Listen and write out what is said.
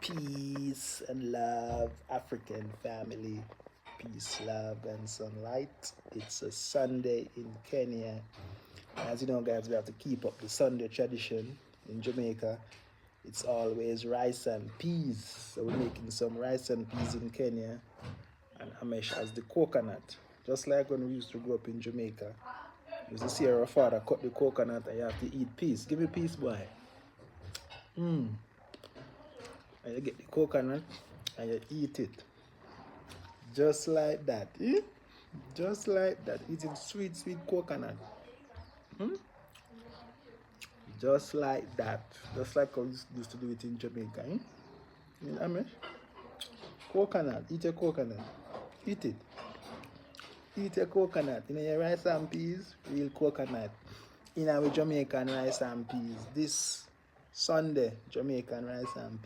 Peace and love, African family. Peace, love, and sunlight. It's a Sunday in Kenya. As you know, guys, we have to keep up the Sunday tradition in Jamaica. It's always rice and peas. So we're making some rice and peas in Kenya. And Amesh has the coconut. Just like when we used to grow up in Jamaica. You used to see our father cut the coconut and you have to eat peas. Give me peas, boy. And you get the coconut and you eat it. Just like that. Eh? Just like that. Eating sweet, sweet coconut. Just like that. Just like I used to do it in Jamaica. Eh? You know what I mean? Coconut. Eat a coconut. Eat it. Eat a coconut. You know your rice and peas? Real coconut. In our Jamaican rice and peas. This Sunday, Jamaican rice and peas.